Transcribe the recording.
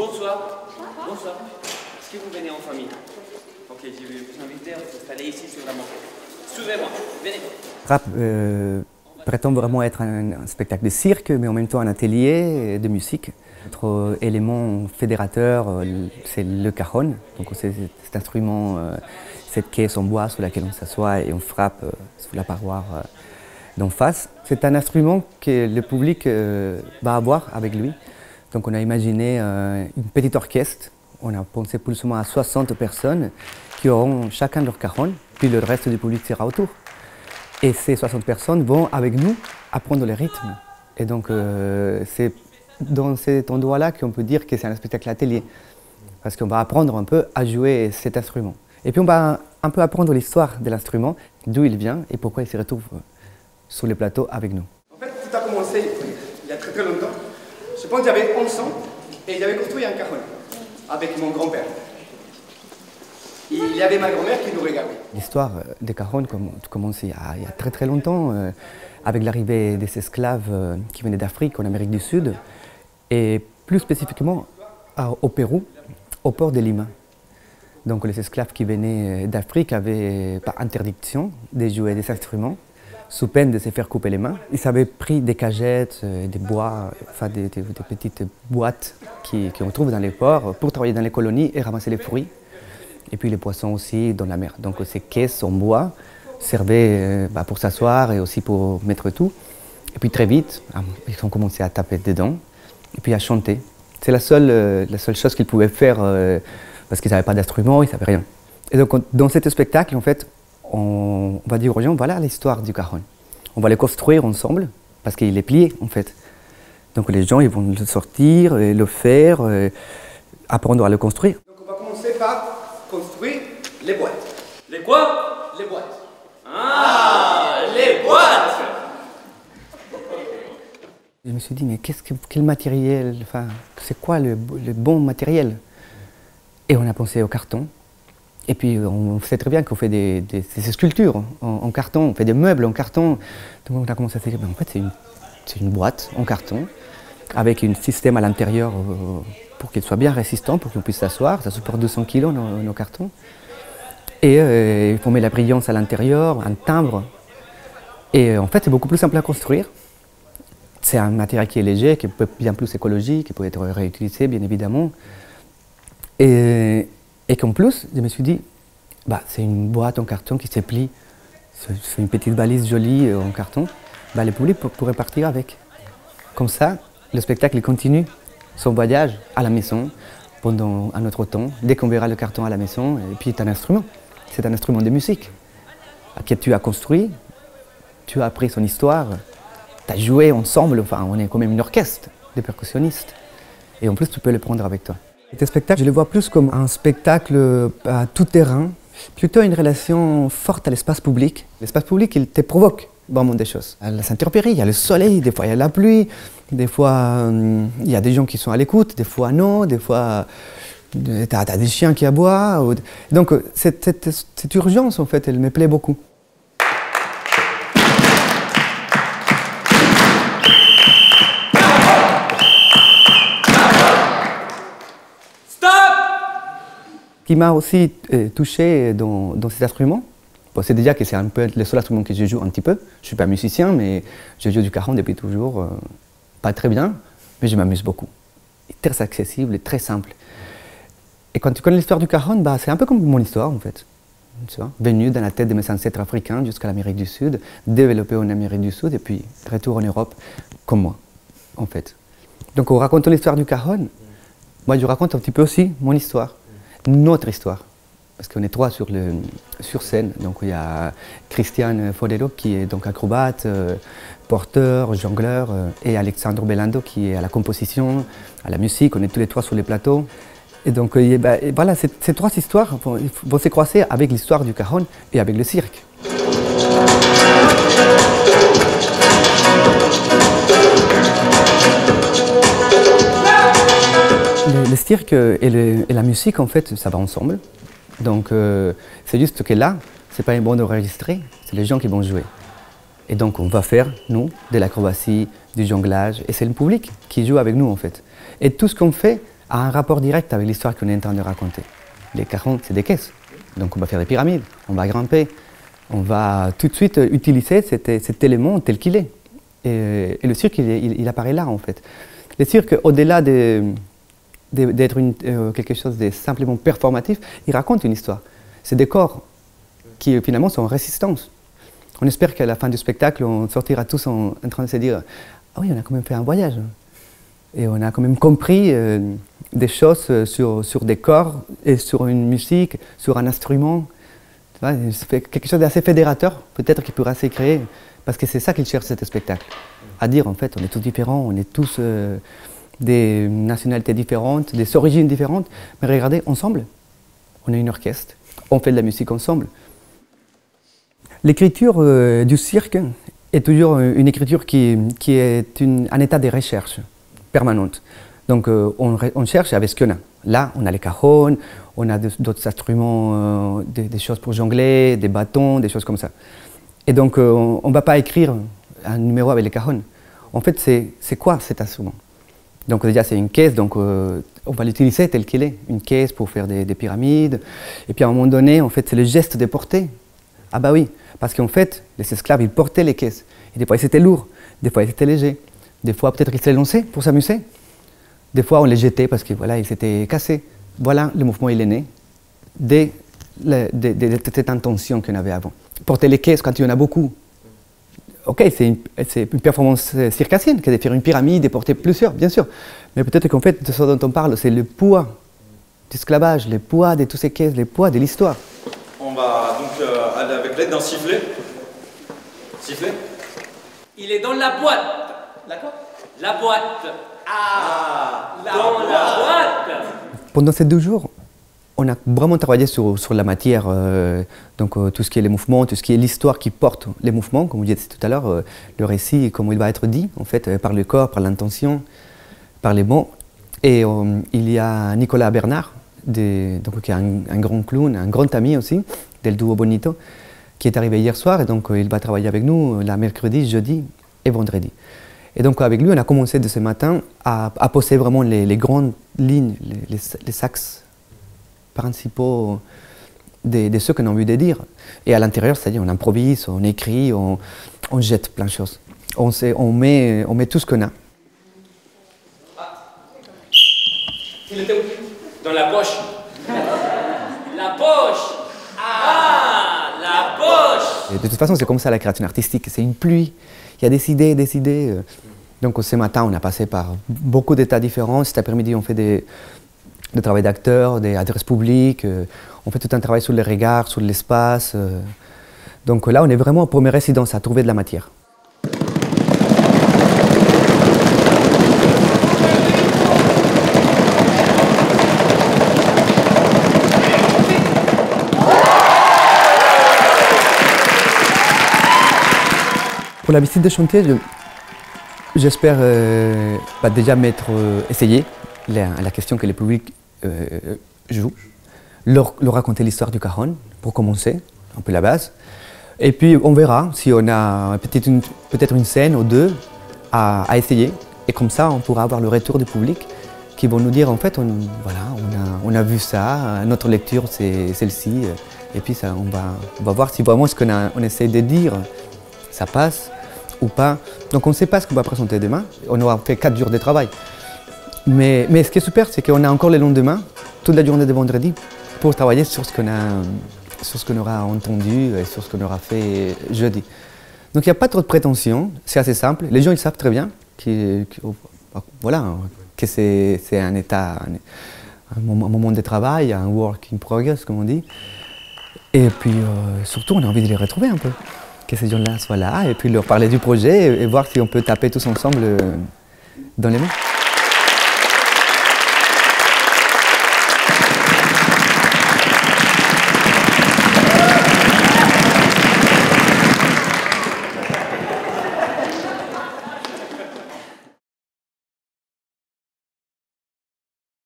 Bonsoir. Bonsoir. Est-ce que vous venez en famille? Ok, je vais vous inviter à vous installer ici sur la montée. Suivez-moi, venez. Rap prétend vraiment être un spectacle de cirque, mais en même temps un atelier de musique. Notre élément fédérateur, c'est le cajon. Donc c'est cet instrument, cette caisse en bois sur laquelle on s'assoit et on frappe sur la paroi d'en face. C'est un instrument que le public va avoir avec lui. Donc on a imaginé une petite orchestre. On a pensé plus ou moins à 60 personnes qui auront chacun leur cajon, puis le reste du public sera autour. Et ces 60 personnes vont avec nous apprendre le rythme. Et donc c'est dans cet endroit-là qu'on peut dire que c'est un spectacle atelier. Parce qu'on va apprendre un peu à jouer cet instrument. Et puis on va un peu apprendre l'histoire de l'instrument, d'où il vient et pourquoi il se retrouve sur le plateau avec nous. En fait, tout a commencé il y a très longtemps. Je pense que j'avais 11 ans et j'avais construit un cajon avec mon grand-père. Il y avait ma grand-mère qui nous regardait. L'histoire des cajons commence il y a très longtemps, avec l'arrivée des esclaves qui venaient d'Afrique, en Amérique du Sud, et plus spécifiquement au Pérou, au port de Lima. Donc les esclaves qui venaient d'Afrique avaient pas interdiction de jouer des instruments, sous peine de se faire couper les mains. Ils avaient pris des cagettes, des bois, enfin des petites boîtes qu'on trouve dans les ports pour travailler dans les colonies et ramasser les fruits. Et puis les poissons aussi dans la mer. Donc ces caisses en bois servaient pour s'asseoir et aussi pour mettre tout. Et puis très vite, ils ont commencé à taper dedans et puis à chanter. C'est la seule chose qu'ils pouvaient faire parce qu'ils n'avaient pas d'instrument, ils ne savaient rien. Et donc dans cet spectacle, en fait, on va dire aux gens, voilà l'histoire du cajon. On va le construire ensemble parce qu'il est plié en fait. Donc les gens ils vont le sortir, et le faire, apprendre à le construire. Donc on va commencer par construire les boîtes. Les quoi? Les boîtes. Ah, les boîtes! Je me suis dit, mais quel matériel, enfin, c'est quoi le bon matériel? Et on a pensé au carton. Et puis on sait très bien qu'on fait des sculptures en carton, on fait des meubles en carton. Donc on a commencé à se dire, en fait c'est une boîte en carton avec un système à l'intérieur pour qu'il soit bien résistant, pour qu'on puisse s'asseoir. Ça supporte 200 kg nos cartons. Et on met la brillance à l'intérieur, un timbre. Et en fait c'est beaucoup plus simple à construire. C'est un matériel qui est léger, qui est bien plus écologique, qui peut être réutilisé bien évidemment. Et qu'en plus, je me suis dit, c'est une boîte en carton qui se plie, c'est une petite valise jolie en carton, le public pourrait partir avec. Comme ça, le spectacle continue son voyage à la maison pendant un autre temps, dès qu'on verra le carton à la maison, et puis c'est un instrument de musique que tu as construit, tu as appris son histoire, tu as joué ensemble, enfin on est quand même une orchestre de percussionnistes, et en plus tu peux le prendre avec toi. Cet spectacle, je le vois plus comme un spectacle à tout terrain, plutôt une relation forte à l'espace public. L'espace public, il te provoque vraiment des choses. Il y a les intempéries, il y a le soleil, des fois il y a la pluie, des fois il y a des gens qui sont à l'écoute, des fois non, des fois tu as des chiens qui aboient. Donc cette urgence, en fait, elle me plaît beaucoup. Ce qui m'a aussi touché dans cet instrument, c'est déjà que c'est un peu le seul instrument que je joue un petit peu. Je ne suis pas musicien, mais je joue du cajon depuis toujours. Pas très bien, mais je m'amuse beaucoup. Très accessible et très simple. Et quand tu connais l'histoire du cajon, c'est un peu comme mon histoire en fait. Tu vois, venu dans la tête de mes ancêtres africains jusqu'à l'Amérique du Sud, développé en Amérique du Sud et puis retour en Europe, comme moi en fait. Donc en racontant l'histoire du cajon, moi je raconte un petit peu aussi mon histoire. Notre histoire, parce qu'on est trois sur scène. Donc il y a Christian Fodelo qui est donc acrobate, porteur, jongleur, et Alexandre Belando qui est à la composition, à la musique. On est tous les trois sur les plateaux. Et donc voilà, ces trois histoires vont se croiser avec l'histoire du cajon et avec le cirque. Le cirque et la musique, en fait, ça va ensemble. Donc, c'est juste que là, c'est pas bon d'enregistrer, c'est les gens qui vont jouer. Et donc, on va faire, nous, de l'acrobatie, du jonglage, et c'est le public qui joue avec nous, en fait. Et tout ce qu'on fait a un rapport direct avec l'histoire qu'on est en train de raconter. Les cajones, c'est des caisses. Donc on va faire des pyramides, on va grimper, on va tout de suite utiliser cet élément tel qu'il est. Et le cirque, il apparaît là, en fait. Le cirque, au-delà d'être quelque chose de simplement performatif, il raconte une histoire. C'est des corps qui, finalement, sont en résistance. On espère qu'à la fin du spectacle, on sortira tous en train de se dire « Ah oui, on a quand même fait un voyage. Et on a quand même compris des choses sur des corps, et sur une musique, sur un instrument. » C'est quelque chose d'assez fédérateur, peut-être qui pourra se créer. Parce que c'est ça qu'il cherche, cet spectacle. À dire, en fait, on est tous différents, on est tous des nationalités différentes, des origines différentes. Mais regardez, ensemble, on est une orchestre, on fait de la musique ensemble. L'écriture du cirque est toujours une écriture qui est un état de recherche permanente. Donc, on cherche avec ce qu'on a. Là, on a les cajones, on a d'autres instruments, des choses pour jongler, des bâtons, des choses comme ça. Et donc, on ne va pas écrire un numéro avec les cajones. En fait, c'est quoi cet instrument? Donc déjà, c'est une caisse, donc on va l'utiliser tel qu'il est. Une caisse pour faire des pyramides. Et puis à un moment donné, en fait, c'est le geste de porter. Ah bah oui, parce qu'en fait, les esclaves, ils portaient les caisses. Et des fois, ils étaient lourds, des fois, ils étaient légers. Des fois, peut-être qu'ils se les lançaient pour s'amuser. Des fois, on les jetait parce que voilà, ils s'étaient cassés. Voilà, le mouvement, il est né de cette intention qu'on avait avant. Porter les caisses quand il y en a beaucoup, ok, c'est une performance circassienne que de faire une pyramide et porter plusieurs, bien sûr. Mais peut-être qu'en fait, de ce dont on parle, c'est le poids d'esclavage, le poids de toutes ces caisses, le poids de l'histoire. On va donc aller avec l'aide d'un sifflet. Sifflet. Il est dans la boîte. D'accord? La boîte. Ah, dans la boîte. Pendant ces 2 jours, on a vraiment travaillé sur la matière, donc tout ce qui est les mouvements, tout ce qui est l'histoire qui porte les mouvements, comme vous disiez tout à l'heure, le récit, comment il va être dit, en fait, par le corps, par l'intention, par les mots. Et il y a Nicolas Bernard, donc, qui est un grand clown, un grand ami aussi, del duo Bonito, qui est arrivé hier soir, et donc il va travailler avec nous la mercredi, jeudi et vendredi. Et donc avec lui, on a commencé de ce matin à poser vraiment les grandes lignes, les axes principaux de ce qu'on a envie de dire. Et à l'intérieur, c'est-à-dire on improvise, on écrit, on jette plein de choses. On met tout ce qu'on a. Il était où? Dans la poche. La poche. Ah, la poche. Et de toute façon, c'est comme ça la création artistique, c'est une pluie. Il y a des idées, des idées. Donc ce matin, on a passé par beaucoup d'états différents. Cet après-midi, on fait des travail d'acteur, des adresses publiques, on fait tout un travail sur les regards, sur l'espace. Donc là, on est vraiment en première résidence à trouver de la matière. Pour la visite des chantiers, j'espère déjà essayer la question que le public joue, leur raconter l'histoire du cajon, pour commencer, un peu la base. Et puis on verra si on a peut-être une scène ou deux à essayer. Et comme ça, on pourra avoir le retour du public qui vont nous dire en fait, on a vu ça, notre lecture c'est celle-ci. Et puis ça, on va voir si vraiment ce qu'on essaie de dire, ça passe ou pas. Donc on ne sait pas ce qu'on va présenter demain. On aura fait 4 jours de travail. Mais ce qui est super, c'est qu'on a encore le lendemain, toute la journée de vendredi, pour travailler sur ce qu'on aura entendu et sur ce qu'on aura fait jeudi. Donc il n'y a pas trop de prétention, c'est assez simple. Les gens ils savent très bien que c'est un état, un moment de travail, un work in progress, comme on dit. Et puis surtout, on a envie de les retrouver un peu, que ces gens-là soient là, et puis leur parler du projet et voir si on peut taper tous ensemble dans les mains.